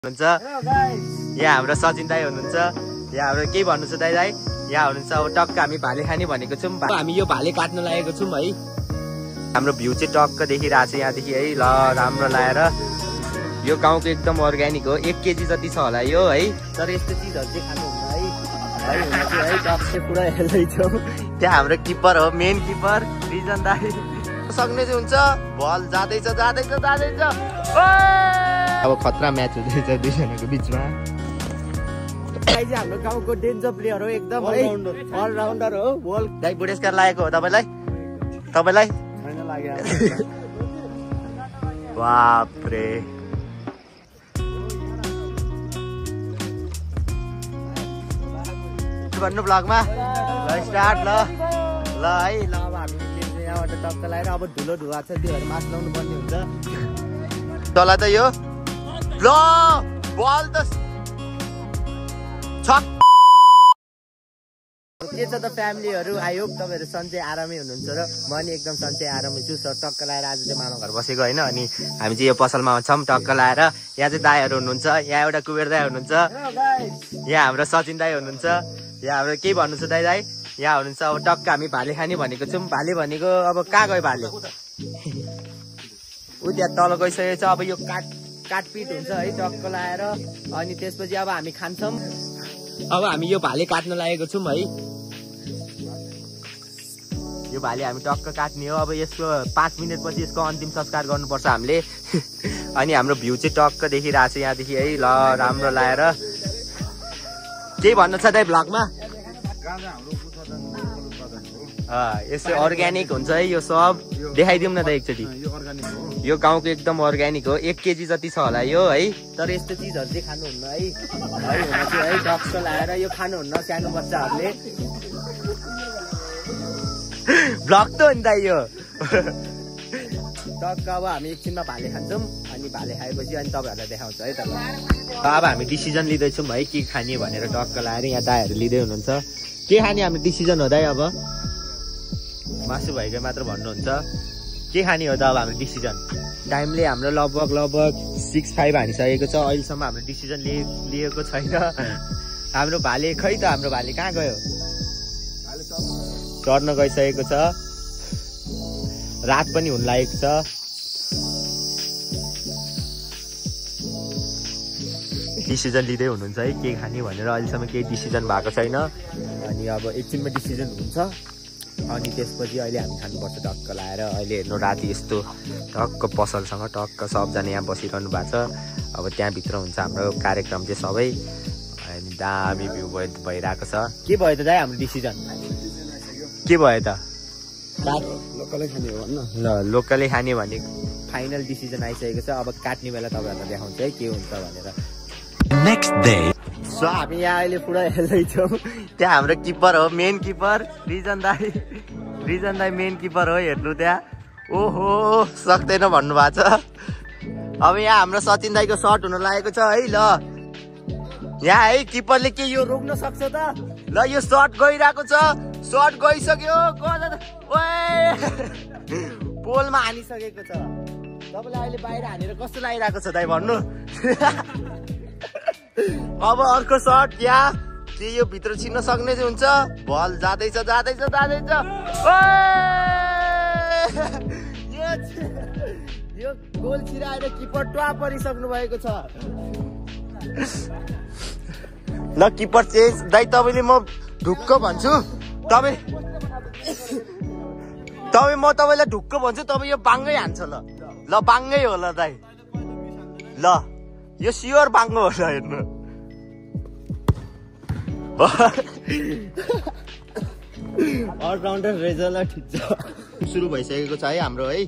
हुनुहुन्छ यहाँ हाम्रो सचिन दाई हुनुहुन्छ। यहाँ हाम्रो के भन्नु छ दाई यहाँ हुनुहुन्छ। अब टक्क हामी भाले खाने भनेको छौँ। हामी यो भाले काट्न लागेको छौँ है। हाम्रो भ्यू चाहिँ टक्क देखिरहेको छ यहाँदेखि है। ल राम्रो लाएर यो गाउँको एकदम अर्ग्यानिक हो। 1 केजी जति छ होला यो है। तर यस्तो चिजहरू चाहिँ खानुहुन्न है टक्क पुरा हेर्दैछौँ। त्यहाँ हाम्रो किपर हो, मेन किपर रिजन दाई सक्ने चाहिँ हुन्छ। बल जाँदैछ अब खतरा म्याच हुँदैछ दुईजनाको बिचमा। हाम्रो गाउँको डेन्जर प्लेयर हो एकदम अलराउन्डर हो। बल दाइ बुढेसकार लागेको हो तपाईँलाई बापरे भन्नु ब्लगमा ल स्टार्ट ल है। ल अब हामी यहाँबाट टक्क लगाएर अब धुलो धुवा छ त्योहरू मास लाउनु पर्ने हुन्छ। तल त यो ल बल त के छ त फ्यामिलीहरू। आई होप तपाईँहरू सन्चै आरामै हुनुहुन्छ र म नि एकदम सन्चै आरामै छु। सर टक्क लगाएर आज चाहिँ मामा घर बसेको होइन। अनि हामी चाहिँ यो पसलमा छौँ टक्क लगाएर। यहाँ चाहिँ दाईहरू हुनुहुन्छ। यहाँ एउटा कुबेर दाई हुनुहुन्छ। यहाँ हाम्रो सचिन दाई हुनुहुन्छ। यहाँ हाम्रो के भन्नु छ दाई यहाँ हुनुहुन्छ। अब टक्क हामी भाले खाने भनेको छौँ। भाले भनेको अब कहाँ गयो भाले ऊ त्यहाँ तल गइसकेको छ। अब यो काटपिट हुन्छ है टक्क लगाएर। अनि त्यसपछि अब हामी खान्छौँ। अब हामी यो भाले काट्न लागेको छौँ है। यो भाले हामी टक्क काट्ने हो। अब यसको 5 मिनटपछि यसको अन्तिम संस्कार गर्नुपर्छ हामीले। अनि हाम्रो भ्यू चाहिँ टक्क देखिरहेको छ यहाँदेखि है। ल राम्रो लाएर केही भन्नु छ दाइ ब्लगमा। यस्तो अर्ग्यानिक हुन्छ है यो सब। देखाइदिउँ न त एकचोटि। यो गाउँको एकदम अर्ग्यानिक हो। 1 केजी जति छ होला यो है। तर यस्तो चिजहरू चाहिँ खानुहुन्न है टक्क लाएर यो खानुहुन्न सानो बच्चाहरूले। ब्लग त हो नि त यो टक्क। अब हामी एकछिनमा भाले खान्छौँ। अनि भाले खाएपछि अनि तपाईँहरूलाई देखाउँछ है त। अब हामी डिसिजन लिँदैछौँ है के खाने भनेर टक्क लाएर। यहाँ दाईहरू लिँदै हुनुहुन्छ। के खाने हाम्रो डिसिजन हो दाइ। अब मासु भएकै मात्र भन्नुहुन्छ। के खाने हो त अब हाम्रो डिसिजन। टाइमले हाम्रो लगभग 6:05 हानिसकेको छ। अहिलेसम्म हाम्रो डिसिजन लिएको छैन। हाम्रो भाले खै त हाम्रो भाले कहाँ गयो। चढ्न गइसकेको छ। रात पनि हुन लागेको छ। डिसिजन लिँदै हुनुहुन्छ है के खाने भनेर। अहिलेसम्म केही डिसिजन भएको छैन। अनि अब एकछिनमा डिसिजन हुन्छ। अनि त्यसपछि अहिले हामी खानुपर्छ टक्क लाएर। अहिले हेर्नु राति यस्तो टक्क पसलसँग टक्क सबजना यहाँ बसिरहनु भएको छ। अब त्यहाँभित्र हुन्छ हाम्रो कार्यक्रम चाहिँ सबै। अनि दामी भ्यू भइरहेको छ। के भयो त दाइ हाम्रो डिसिजन के भयो त। लोकलै खाने हो भन्न। ल लोकलै खाने भने फाइनल डिसिजन आइसकेको छ। अब काट्ने बेला तपाईँहरूलाई देखाउँछ है के हुन्छ भनेर। नेक्स्ट डे सो हामी यहाँ अहिले पुरा हेर्दैछौँ। त्यहाँ हाम्रो किपर हो, मेन किपर रिजन दाई मेन किपर हो। हेर्नु त्यहाँ ओहो सक्दैन भन्नुभएको छ। अब यहाँ हाम्रो सचिन दाईको सर्ट हुन लागेको छ है। ल यहाँ है किपरले के यो रोक्न सक्छ त। ल यो सर्ट गइरहेको छ। सर्ट गइसक्यो पोलमा हानिसकेको छ। तपाईँलाई अहिले बाहिर हानेर कस्तो लागिरहेको छ दाइ भन्नु। अब अर्को सर्ट यहाँ के यो भित्र छिर्न सक्ने चाहिँ हुन्छ। बल जाँदैछ यो गोल छिराएर किपर ट्वा परिसक्नु भएको छ। ल किपर चेन्ज दाइ। तपाईँले म ढुक्क भन्छु। म तपाईँलाई ढुक्क भन्छु। तपाईँ यो बाङ्गै हान्छ। ल बाङ्गै होला दाइ। ल यो स्योर बाङ्गो होला। हेर्नु अलराउन्डर रेजल ठिक छ। सुरु भइसकेको छ है हाम्रो है।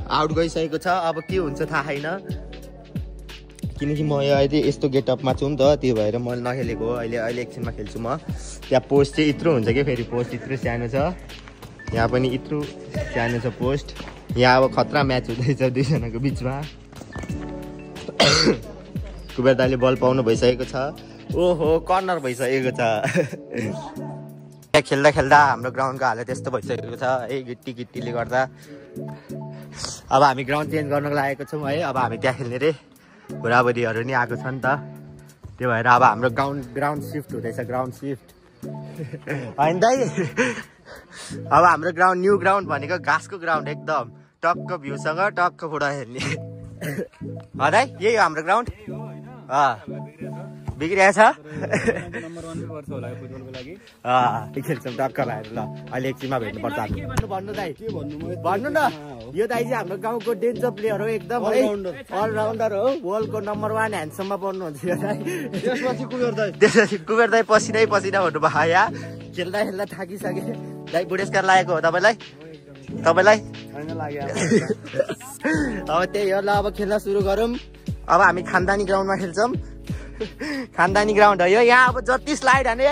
आउट गइसकेको छ। अब के हुन्छ थाहा छैन। किनकि म अहिले यस्तो गेटअपमा छु नि त। त्यो भएर म नखेलेको हो। अहिले एकछिनमा खेल्छु म। त्यहाँ पोस्ट चाहिँ यत्रो हुन्छ कि फेरि पोस्ट यत्रो सानो छ। यहाँ पनि यत्रो सानो छ पोस्ट। यहाँ अब खतरा म्याच हुँदैछ दुईजनाको बिचमा। कुबेर दाइले बल पाउनु भइसकेको छ। ओहो कर्नर भइसकेको छ। खेल्दा हाम्रो ग्राउन्डको हालत यस्तो भइसकेको छ है गिट्टीले गर्दा। अब हामी ग्राउन्ड चेन्ज गर्नको लागेको छौँ है। अब हामी त्यहाँ खेल्ने रे बुढाबुढीहरू नि आएको छ नि त, त्यो भएर अब हाम्रो ग्राउन्ड सिफ्ट हुँदैछ, ग्राउन्ड सिफ्ट होइन दाइ। अब हाम्रो ग्राउन्ड न्यू ग्राउन्ड भनेको घाँसको ग्राउन्ड, एकदम टक्क भ्यूसँग टक्क फुटबल खेल्ने दाइ। यही हो हाम्रो ग्राउन्ड। बिग्रिरहेछ खेल्छौँ टक्क भएर। ल अहिले एकछिनमा भेट्नुपर्छ। भन्नु दाइ, भन्नु न। यो दाइ चाहिँ हाम्रो गाउँको डेन्जर प्लेयर हो, एकदम अलराउन्डर हो, वर्ल्डको नम्बर 1 ह्यान्डसम्म पर्नुहुन्छ यो दाइ। त्यसपछि कुबेर दाइ पसिनै पसिना हुनु भयो यहाँ, खेल्दा खेल्दा थाकिसके दाइ। बुढेसकार लागेको हो तपाईँलाई? अब त्यही हो। ल अब खेल्न सुरु गरौँ। अब हामी खानदानी ग्राउन्डमा खेल्छौँ। खानदानी ग्राउन्ड हो यो। यहाँ अब जति स्लाइड हाने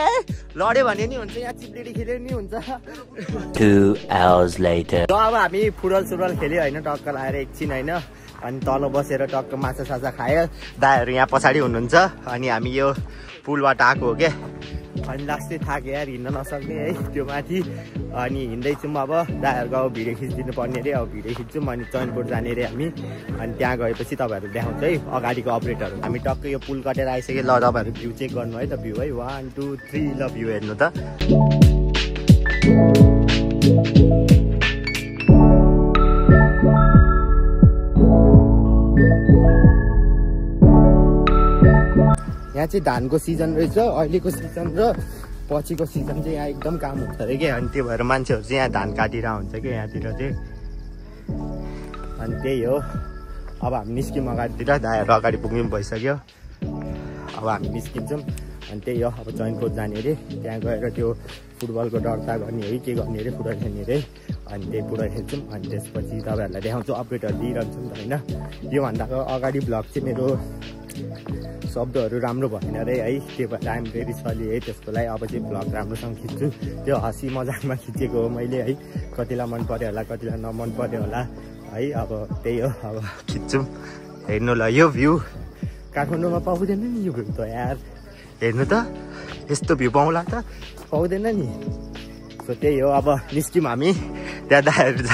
लड्यो भने नि हुन्छ, यहाँ चिप्लेटी खेल्यो नि हुन्छ। 2 hours later. अब हामी फुटबल खेल्यो होइन, टक्क लगाएर एकछिन होइन, अनि तल बसेर टक्क माछा साछा खायो। दाइहरू यहाँ पछाडि हुनुहुन्छ, अनि हामी यो पुलबाट आएको हो क्या। अनि लास्टै थाक्यो यार, हिँड्न नसक्ने है त्यो माथि। अनि हिँड्दैछौँ अब। दाइहरूको अब भिडियो खिचिदिनु पर्ने अरे, अब भिडियो खिच्छौँ। अनि चैनपुर जाने अरे हामी। अनि त्यहाँ गएपछि तपाईँहरू देखाउँछ है अगाडिको अपडेटहरू। हामी टक्कै यो पुल कटेर आइसक्यो। ल तपाईँहरू भ्यू चेक गर्नु है त, भ्यू है 1 2 3। ल भ्यू हेर्नु त। यहाँ चाहिँ धानको सिजन रहेछ, अहिलेको सिजन र पछिको सिजन चाहिँ यहाँ एकदम काम हुन्छ अरे क्या। अनि त्यो भएर मान्छेहरू चाहिँ यहाँ धान काटिरहेको हुन्छ क्या यहाँतिर चाहिँ। अनि त्यही हो। अब हामी निस्क्यौँ अगाडितिर, दाइहरू अगाडि पुग्नु पनि भइसक्यो। अब हामी निस्किन्छौँ। अनि त्यही हो, अब चैनपुर जाने अरे, त्यहाँ गएर त्यो फुटबलको दर्ता गर्ने है, के गर्ने अरे, फुटबल खेल्ने अरे। अनि त्यही फुटबल खेल्छौँ। अनि त्यसपछि तपाईँहरूलाई देखाउँछौँ, अपडेटहरू दिइरहन्छौँ होइन। योभन्दा अगाडि भ्लग चाहिँ मेरो शब्दहरू राम्रो भएन अरे है, त्यो भएर आइएम भेरी सरी है त्यसको लागि। अब चाहिँ भ्लग राम्रोसँग खिच्छु। त्यो हँसी मजाकमा खिचेको हो मैले है, कतिलाई मन पऱ्यो होला, कतिलाई नमन पऱ्यो होला है। अब त्यही हो, अब खिच्छौँ। हेर्नु ल यो भ्यू, काठमाडौँमा पाउँदैन नि यो भ्यू त यार। हेर्नु त, यस्तो भ्यू पाउँला त, पाउँदैन नि। सो त्यही हो। अब निस्क्यौँ हामी, त्यहाँ दाइहरू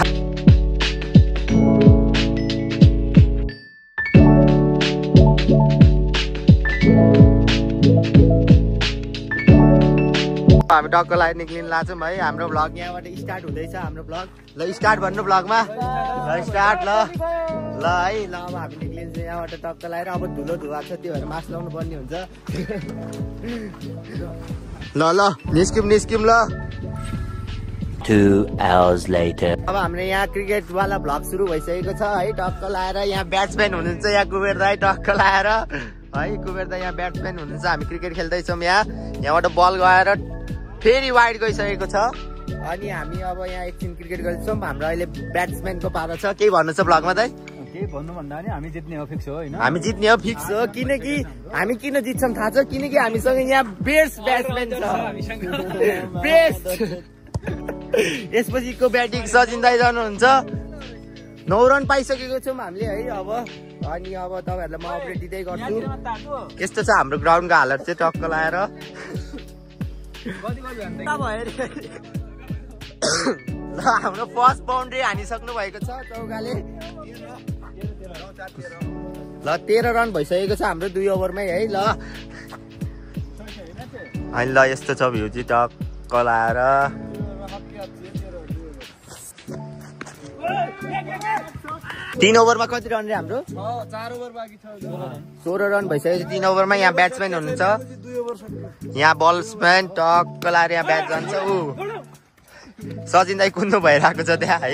हामी टक्क लागि निक्लिन लाग्छौँ है। हाम्रो भ्लग यहाँबाट स्टार्ट हुँदैछ, हाम्रो भ्लग। ल स्टार्ट भन्नु भ्लगमा। ल स्टार्ट। ल है। ल अब हामी निक्लिन्छ यहाँबाट टक्क लगाएर। अब धुलो धुवा छ, त्यो भएर मास्क लाउनु पर्ने हुन्छ। ल निस्क्यौँ ल। 2 hours later. अब हाम्रो यहाँ क्रिकेटवाला भ्लग सुरु भइसकेको छ है, टक्क लगाएर। यहाँ ब्याट्सम्यान हुनुहुन्छ, यहाँ कुबेर दाइ टक्क लगाएर है। कुबेर दाइ यहाँ ब्याट्सम्यान हुनुहुन्छ। हामी क्रिकेट खेल्दैछौँ यहाँबाट बल गएर फेरि वाइड गइसकेको छ। अनि हामी अब यहाँ एकछिन क्रिकेट गर्दैछौँ। हाम्रो अहिले ब्याट्सम्यानको पारो छ। केही भन्नु छ भ्लगमा दाइ? केही भन्नु भन्दा नि हामी जित्ने हो, फिक्स हो होइन? हामी जित्ने हो, फिक्स हो। किनकि हामी किन जित्छौँ थाहा छ? किनकि हामीसँग यहाँ बेस्ट ब्याट्सम्यान छ, बेस्ट। यसपछिको ब्याटिङ सचिन दाइ जानुहुन्छ। 9 रन पाइसकेको छौँ हामीले है अब। अनि अब तपाईँहरूलाई म अपडेट दिँदै गर्छु। यस्तो छ हाम्रो ग्राउन्डको हालत चाहिँ, टक्क लगाएर। ल हाम्रो फर्स्ट बाउन्ड्री हानिसक्नु भएको छ चौकाले। ल 13 रन भइसकेको छ हाम्रो 2 ओभरमै है। ल अनि ल यस्तो छ भ्यू चाहिँ, टक्क लगाएर। 3 ओभरमा कति रन रे हाम्रो? 4 ओभर बाँकी छ। 16 रन भइसकेको छ 3 ओभरमा। यहाँ ब्याट्सम्यान हुनुहुन्छ, यहाँ बल्सम्यान टक्क लगाएर यहाँ ब्याट जान्छ। ऊ सचिन दाइ कुद्नु भइरहेको छ त्यहाँ है।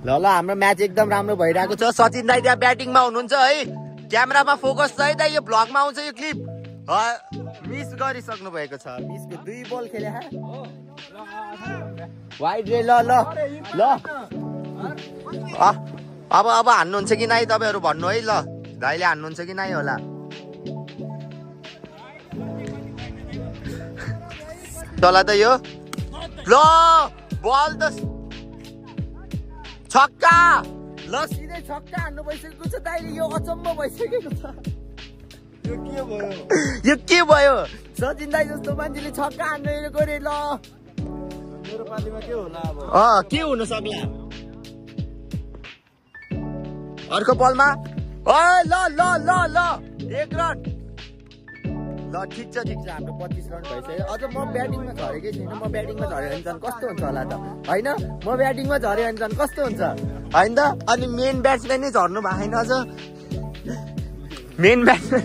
ल हाम्रो म्याच एकदम राम्रो भइरहेको छ। सचिन दाइ त्यहाँ ब्याटिङमा हुनुहुन्छ है। क्यामेरामा फोकस छ है दाइ, यो भ्लगमा आउँछ यो क्लिप। मिस गरिसक्नु भएको छ, मिसको 2 बल खेले वाइड रे। ल अब हान्नुहुन्छ कि नाइ तपाईँहरू भन्नु है। ल दाइले हान्नुहुन्छ कि नाइ होला। चला त यो। ल बल त छक्का। ल सिधै छक्का हान्नु भइसकेको छ दाइले यो अचम्म भइसकेको छ यो के भयो सचिन दाइ जस्तो मान्छेले छक्का हान्नु गरे ल मेरो पालीमा के होला अब के हुन सक्ला अर्को बलमा ल ल ल ल 1 रन ल ठिक छ हाम्रो 25 रन भइसक्यो अझ म ब्याटिङमा झरेकै छैन म ब्याटिङमा झऱ्यो भने झन् कस्तो हुन्छ होला त होइन म ब्याटिङमा झऱ्यो भने झन् कस्तो हुन्छ होइन त अनि मेन ब्याट्सम्यान नै झर्नु भएको छैन अझ मेन ब्याट्सम्यान